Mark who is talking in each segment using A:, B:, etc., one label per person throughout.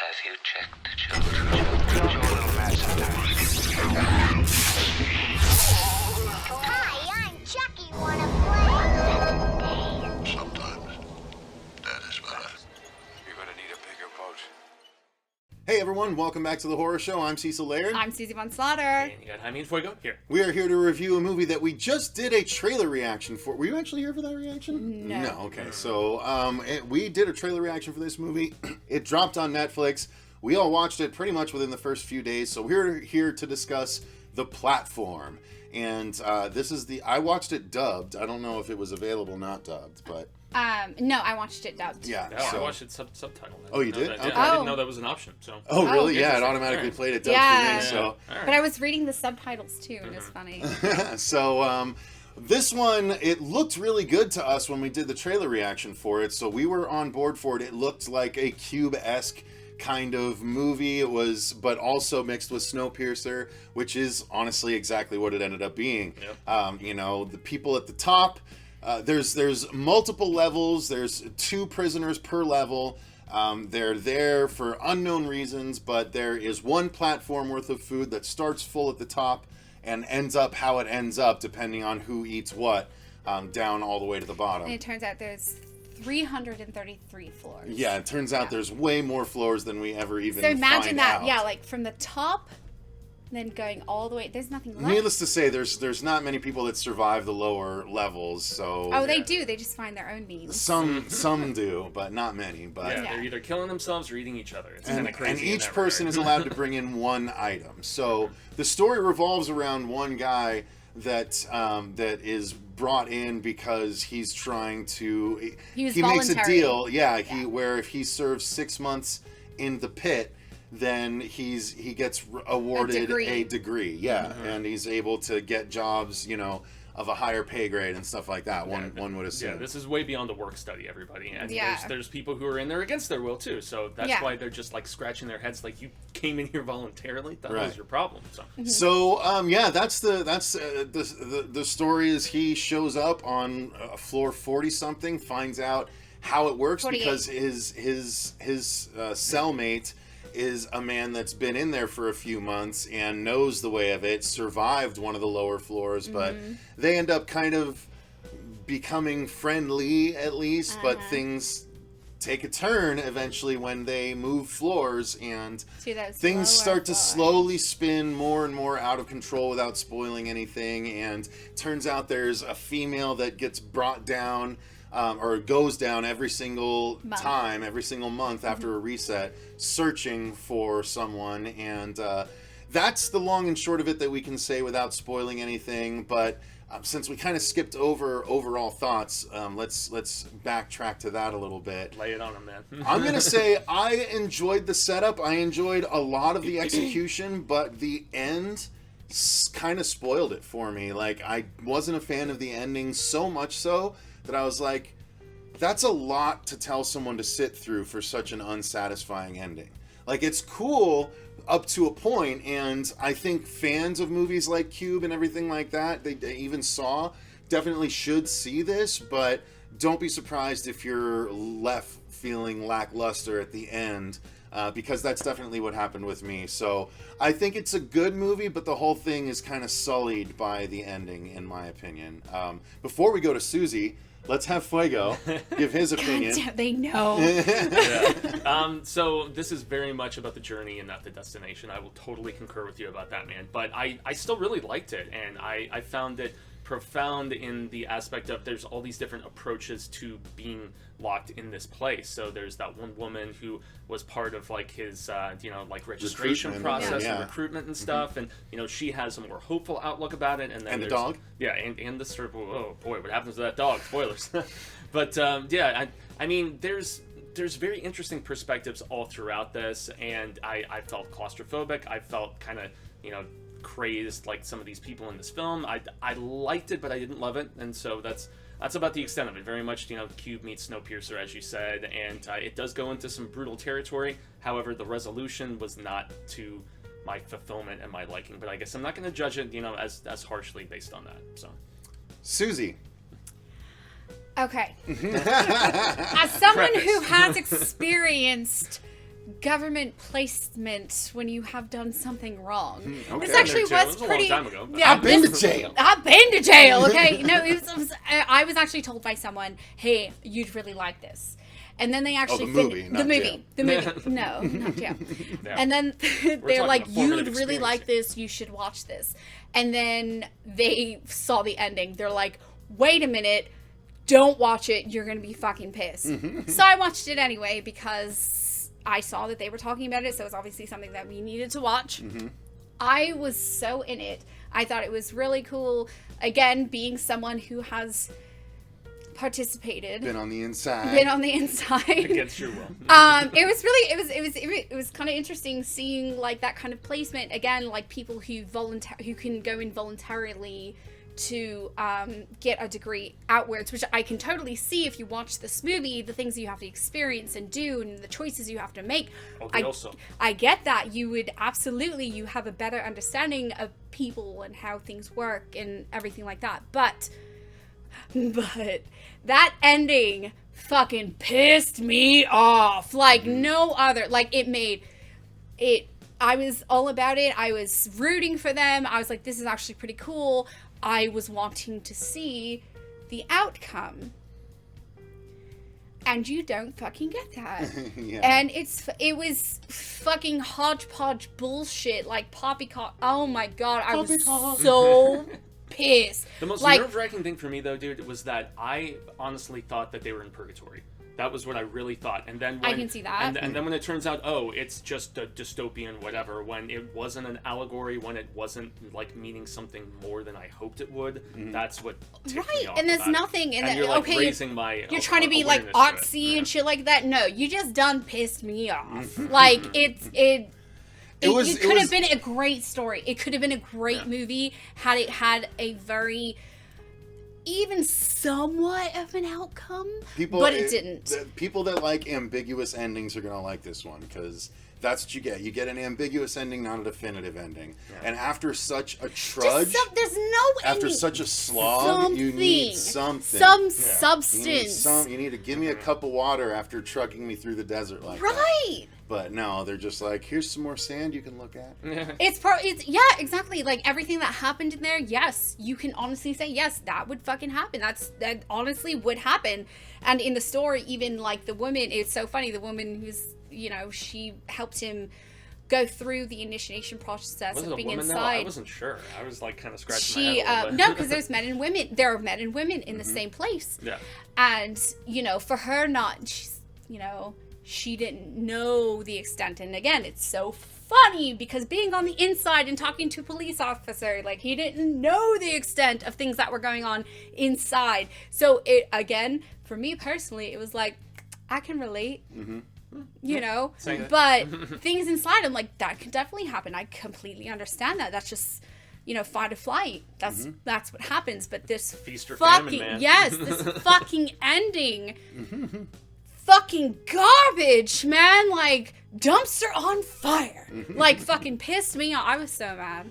A: Have you checked the children?
B: Hi, I'm Chucky. Wanna play?
C: Sometimes that is better.
D: You're gonna need a bigger boat.
E: Hey everyone, welcome back to the Horror Show. I'm Cecil Laird.
F: I'm Susie Von Slaughter.
G: And you got Jaime Fuego here.
E: We are here to review a movie that we just did a trailer reaction for. Were you actually here for that reaction?
F: No.
E: Okay. So we did a trailer reaction for this movie. It dropped on Netflix. We all watched it pretty much within the first few days. So we're here to discuss The Platform. And this is I watched it dubbed. I don't know if it was available not dubbed, but...
F: No, I watched it dubbed.
E: Yeah.
G: Oh,
E: so...
G: I watched it subtitled.
E: Oh, you did?
G: That,
E: Okay.
G: I didn't know that was an option. So.
E: Oh, really?
F: Oh,
E: Yeah, it
G: interesting.
E: automatically
G: Alright.
E: played it dubbed
F: Yeah.
E: for me. So...
G: All right.
F: But I was reading the subtitles too, and it's funny.
E: So, this one, it looked really good to us when we did the trailer reaction for it, so we were on board for it. It looked like a Cube-esque kind of movie. It was, but also mixed with Snowpiercer, which is honestly exactly what it ended up being.
G: Yep.
E: The people at the top, there's multiple levels. There's 2 prisoners per level. They're there for unknown reasons, but there is one platform worth of food that starts full at the top and ends up how it ends up, depending on who eats what, down all the way to the bottom.
F: And it turns out there's 333 floors.
E: Yeah, it turns out there's way more floors than we ever even
F: So imagine
E: find
F: that,
E: out.
F: yeah, like from the top, then going all the way. There's nothing left.
E: Needless to say, there's not many people that survive the lower levels, so...
F: Oh, they do. They just find their own means.
E: Some do, but not many. But
G: Yeah,
F: Yeah.
G: they're either killing themselves or eating each other. It's kind
E: and,
G: of crazy.
E: and
G: in
E: each
G: that
E: person
G: regard.
E: is allowed to bring in one item. So the story revolves around one guy that is brought in because he's trying to.
F: He was
E: makes a
F: voluntary.
E: deal. Yeah, where if he serves 6 months in the pit, then he gets awarded a degree. Yeah, and he's able to get jobs, of a higher pay grade and stuff like that. One would assume.
G: Yeah, this is way beyond the work study, everybody. And
F: Yeah.
G: there's people who are in there against their will too. So that's
F: Yeah.
G: why they're just like scratching their heads, like, you came in here voluntarily. That
E: Right.
G: was your problem. So
E: So that's the story. Is he shows up on floor 40 something, finds out how it works
F: 48.
E: because his cellmate is a man that's been in there for a few months and knows the way of it, survived one of the lower floors, but they end up kind of becoming friendly at least, but things take a turn eventually when they move floors and
F: To those
E: things
F: lower
E: start to
F: floors.
E: slowly spin more and more out of control without spoiling anything. And turns out there's a female that gets brought down or goes down every single time, every single month after a reset, searching for someone. And that's the long and short of it that we can say without spoiling anything. But since we kind of skipped over overall thoughts, let's backtrack to that a little bit.
G: lay it on them, man.
E: I'm going to say I enjoyed the setup. I enjoyed a lot of the execution, but the end kind of spoiled it for me. Like, I wasn't a fan of the ending, so much so that I was like, that's a lot to tell someone to sit through for such an unsatisfying ending. Like, it's cool up to a point, and I think fans of movies like Cube and everything like that, they even Saw, definitely should see this, but don't be surprised if you're left feeling lackluster at the end, because that's definitely what happened with me. So I think it's a good movie, but the whole thing is kind of sullied by the ending, in my opinion. Before we go to Susie, let's have Fuego give his opinion.
F: God damn, they know.
G: So this is very much about the journey and not the destination. I will totally concur with you about that, man. But I still really liked it, and I found it profound in the aspect of there's all these different approaches to being locked in this place. So there's that one woman who was part of like his registration
E: Recruitment,
G: process
E: yeah.
G: and recruitment and stuff, and she has a more hopeful outlook about it. And then
E: And the
G: there's-
E: dog?
G: Yeah, and the sort of, oh boy, what happens to that dog? Spoilers. But I mean, there's very interesting perspectives all throughout this, and I felt claustrophobic. I felt kind of crazed like some of these people in this film. I liked it, but I didn't love it, and so that's about the extent of it. Very much Cube meets Snowpiercer, as you said, and it does go into some brutal territory. However, the resolution was not to my fulfillment and my liking, but I guess I'm not going to judge it as harshly based on that. So
E: Susie.
F: Okay. As someone
G: Preface.
F: who has experienced government placement when you have done something wrong.
E: okay.
F: This actually
G: Been there, too.
F: was
G: It was a long
F: pretty.
G: time ago.
F: Yeah,
E: I've been to
F: this-
E: jail.
F: I've been to jail. Okay, no, I was actually told by someone, "Hey, you'd really like this," and then they actually
E: the movie,
F: the
E: not
F: movie,
E: jail.
F: the movie. No, not jail.
G: Yeah.
F: And then they're
G: talking
F: like,
G: a formative
F: "You'd really
G: experience
F: like this. You should watch this." And then they saw the ending. They're like, "Wait a minute." Don't watch it. You're going to be fucking pissed. So I watched it anyway because I saw that they were talking about it. So it's obviously something that we needed to watch. I was so in it. I thought it was really cool. Again, being someone who has participated,
E: Been on the inside.
F: been on the inside.
G: Against your will.
F: It was kind of interesting seeing like that kind of placement again, like people who can go in voluntarily to get a degree outwards, which I can totally see if you watch this movie, the things you have to experience and do and the choices you have to make. I get that. You would absolutely, you have a better understanding of people and how things work and everything like that. But that ending fucking pissed me off like no other. Like I was all about it. I was rooting for them. I was like, this is actually pretty cool. I was wanting to see the outcome. And you don't fucking get that.
E: Yeah.
F: And it was fucking hodgepodge bullshit, like poppycock. Oh my god, I was so pissed.
G: The most
F: like,
G: nerve-wracking thing for me, though, dude, was that I honestly thought that they were in purgatory. That was what I really thought. And then when,
F: I can see that.
G: And then when it turns out, oh, it's just a dystopian whatever, when it wasn't an allegory, when it wasn't, like, meaning something more than I hoped it would, that's what ticked me
F: right,
G: off
F: and there's
G: about it.
F: nothing. And
G: you're, like,
F: okay,
G: raising my
F: you're trying to be like
G: awareness to it.
F: artsy and shit like that. No, you just done pissed me off. Like it could have been a great story. It could have been a great movie had it had a very even somewhat of an outcome, but it didn't.
E: People that like ambiguous endings are gonna like this one because that's what you get. You get an ambiguous ending, not a definitive ending. Yeah. And after such a trudge,
F: there's no
E: after
F: ending.
E: such a slog, you need something.
F: Some substance.
E: You need to give me a cup of water after trucking me through the desert like that.
F: Right.
E: But no, they're just like, here's some more sand you can look at.
F: It's yeah, exactly. Like everything that happened in there, yes, you can honestly say yes, that would fucking happen. That honestly would happen. And in the story, even like the woman, it's so funny. The woman who's, you know, she helped him go through the initiation process
G: Was it
F: of
G: a
F: being
G: woman
F: inside.
G: now? I wasn't sure. I was like kind of scratching
F: She
G: my head a little bit.
F: no, because there's men and women. There are men and women in the same place.
G: Yeah.
F: And you know, for her not, she's, you know, she didn't know the extent. And again, it's so funny because being on the inside and talking to a police officer, like he didn't know the extent of things that were going on inside. So it, again, for me personally, it was like, I can relate. You know, but things inside, I'm like, that could definitely happen. I completely understand that. That's just, you know, fight or flight. That's what happens. But this
G: Feast or
F: fucking
G: famine, man.
F: yes, this fucking ending, fucking garbage, man. Like dumpster on fire. Like fucking pissed me off. I was so mad.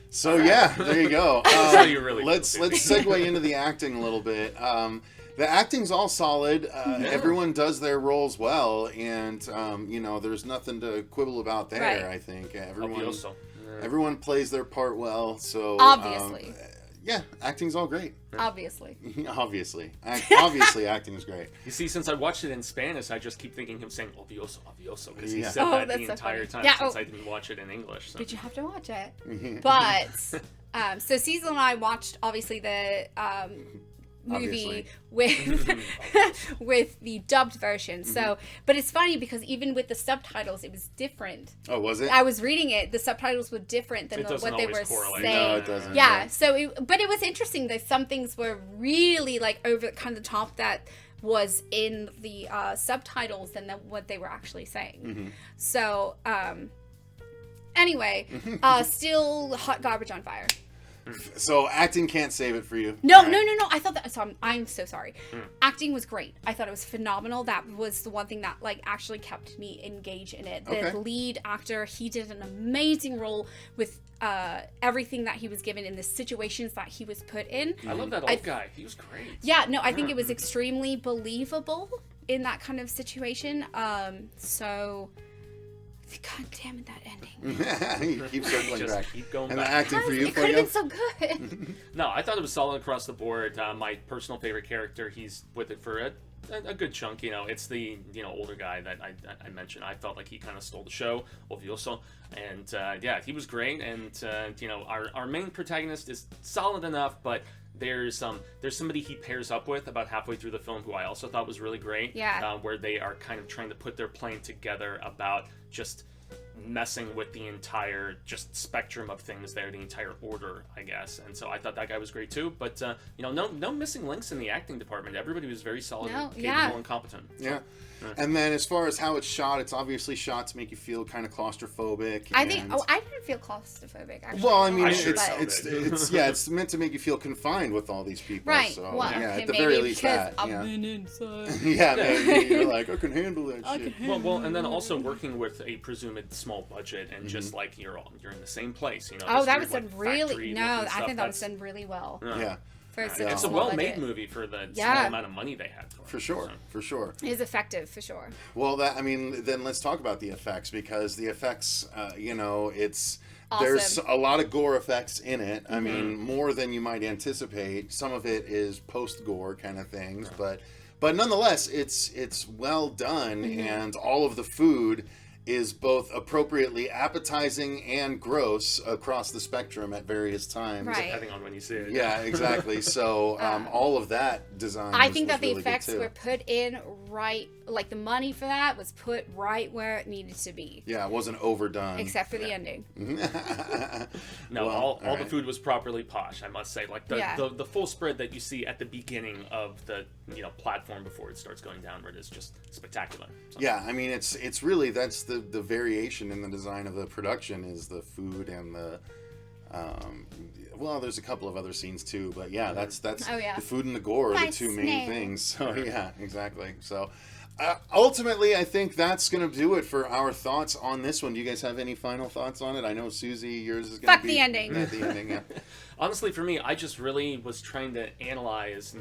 E: So yeah, there you go.
G: how you really
E: let's
G: feel,
E: segue into the acting a little bit. The acting's all solid. Everyone does their roles well, and you know, there's nothing to quibble about there.
F: Right.
E: I think
G: Obviously.
E: everyone plays their part well. So
F: Obviously.
E: yeah, acting's all great.
F: Obviously.
E: Obviously, acting is great.
G: You see, since I watched it in Spanish, I just keep thinking him saying "obvioso, obvioso" because he
E: Yeah.
G: said
F: Oh,
G: that
F: that's
G: the
F: so
G: entire
F: funny.
G: time
F: Yeah,
G: since
F: oh.
G: I didn't watch it in English. So.
F: Did you have to watch it? But so Cecil and I watched obviously the movie with the dubbed version. So, but it's funny because even with the subtitles, it was different.
E: Oh, was it?
F: I was reading it; the subtitles were different than
G: It doesn't
F: what they
G: always
F: were
G: correlate.
F: saying.
E: No, it doesn't.
F: Yeah. So, but it was interesting that some things were really like over kind of the top that was in the subtitles than what they were actually saying. So, anyway, still hot garbage on fire.
E: So acting can't save it for you.
F: No,
E: Right.
F: no. I thought that. So I'm so sorry. Acting was great. I thought it was phenomenal. That was the one thing that like actually kept me engaged in it. The
E: Okay.
F: lead actor, he did an amazing role with everything that he was given in the situations that he was put in.
G: I love that old guy. He was great.
F: Yeah, no, I think it was extremely believable in that kind of situation. So God damn it, that ending.
E: You keep circling
G: Just
E: back.
G: keep going
E: And
G: back.
E: the acting for you,
F: It could have
E: Fuego?
F: been so good.
G: No, I thought it was solid across the board. My personal favorite character, he's with it for a good chunk. You know, it's the older guy that I mentioned. I felt like he kind of stole the show, Ovioso, and yeah, he was great. And our main protagonist is solid enough, but there's somebody he pairs up with about halfway through the film who I also thought was really great.
F: Yeah.
G: Where they are kind of trying to put their plan together about just messing with the entire just spectrum of things there, the entire order, I guess. And so I thought that guy was great too. But no missing links in the acting department. Everybody was very solid,
F: No,
G: and capable,
F: yeah.
G: and competent. So,
E: Yeah. And then as far as how it's shot, it's obviously shot to make you feel kind of claustrophobic.
F: I think.
E: and-
F: Oh, I didn't feel claustrophobic. Actually.
E: Well, I mean,
G: I sure
E: it's
G: felt
E: it's meant to make you feel confined with all these people.
F: Right.
E: So,
F: Well,
E: yeah,
F: okay,
E: at the
F: maybe
E: very least
F: because
E: that.
F: I've
E: Yeah.
F: been inside.
E: Yeah, maybe you're like, I can handle that
F: I
E: shit.
F: can
G: Well, and then also working with a presumed small budget and just like you're in the same place,
F: Oh,
G: this
F: that
G: weird,
F: was done
G: like,
F: really.
G: factory
F: No,
G: looking
F: I
G: stuff.
F: think that was
G: That's-
F: done really well.
E: Yeah,
F: For
E: Yeah.
F: such a
G: It's a
F: small
G: well-made
F: budget.
G: movie for the
F: Yeah.
G: small amount of money they had.
E: for sure, for sure.
F: It is effective for sure.
E: Well, then let's talk about the effects, because the effects, it's
F: Awesome.
E: there's a lot of gore effects in it. I mean, more than you might anticipate. Some of it is post-gore kind of things, but nonetheless, it's well done, and all of the food is both appropriately appetizing and gross across the spectrum at various times.
F: Right.
G: Depending on when you see it.
E: Yeah, exactly. So all of that design.
F: I
E: was-
F: think
E: was
F: that the
E: really good,
F: effects
E: too.
F: were put in right, like the money for that was put right where it needed to be,
E: Yeah, it wasn't overdone.
F: except for the ending.
G: No,
E: Well,
G: all the
E: right.
G: food was properly posh, I must say. Like the,
F: Yeah.
G: the full spread that you see at the beginning of the platform before it starts going downward is just spectacular. So,
E: Yeah, I mean it's really that's the variation in the design of the production is the food and the well, there's a couple of other scenes too, but yeah, that's
F: Oh, yeah.
E: the food and the gore are the
F: My
E: two main
F: snail.
E: things. So yeah, exactly. So ultimately, I think that's gonna do it for our thoughts on this one. Do you guys have any final thoughts on it? I know Susie, yours is gonna
F: Fuck
E: be
F: the ending.
E: Yeah, the ending. Yeah.
G: Honestly, for me, I just really was trying to analyze,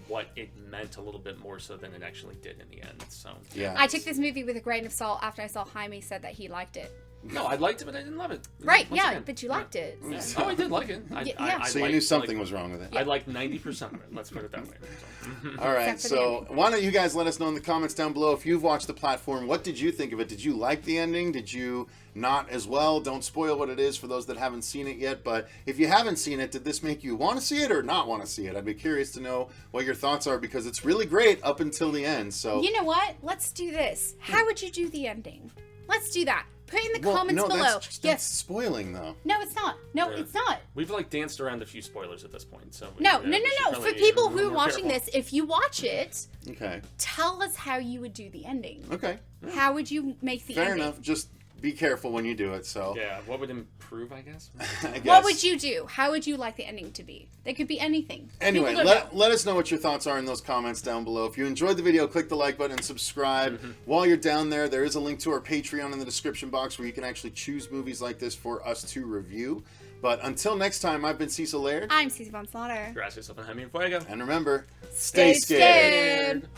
G: what it meant a little bit more so than it actually did in the end. So
E: Yeah.
F: I took this movie with a grain of salt after I saw Jaime said that he liked it.
G: no, I liked it, but I didn't love it.
F: Right,
G: Once
F: yeah,
G: again.
F: but you liked it.
G: Yeah. Oh, I did like it.
F: Yeah.
E: So you knew something was wrong with it.
G: I liked 90% of it. Let's put it that way. So.
E: All right,
F: Except for the
E: so
F: ending.
E: why don't you guys let us know in the comments down below if you've watched the platform. What did you think of it? Did you like the ending? Did you not as well? Don't spoil what it is for those that haven't seen it yet. But if you haven't seen it, did this make you want to see it or not want to see it? I'd be curious to know what your thoughts are, because it's really great up until the end. So
F: You know what? Let's do this. How would you do the ending? Let's do that. Put in the
E: well,
F: comments
E: no,
F: below.
E: that's
F: Yes.
E: spoiling though.
F: No, it's not. No,
G: Yeah.
F: it's not.
G: We've danced around a few spoilers at this point, so
F: No,
G: we
F: no.
G: should
F: For
G: probably
F: people
G: be
F: who are
G: more
F: watching
G: careful.
F: this, if you watch it,
E: Okay.
F: tell us how you would do the ending.
E: Okay.
F: How would you make the
E: Fair
F: ending?
E: enough. Just be careful when you do it. So
G: Yeah, what would improve, I guess?
E: I guess.
F: What would you do? How would you like the ending to be? They could be anything.
E: Anyway,
F: People don't know.
E: let us know what your thoughts are in those comments down below. If you enjoyed the video, click the like button and subscribe. While you're down there, there is a link to our Patreon in the description box where you can actually choose movies like this for us to review. But until next time, I've been Cecil Laird.
F: I'm Susie Von Slaughter.
G: Gracias, Jaime and Fuego.
E: And remember,
F: Stay
E: stay scared.
F: scared.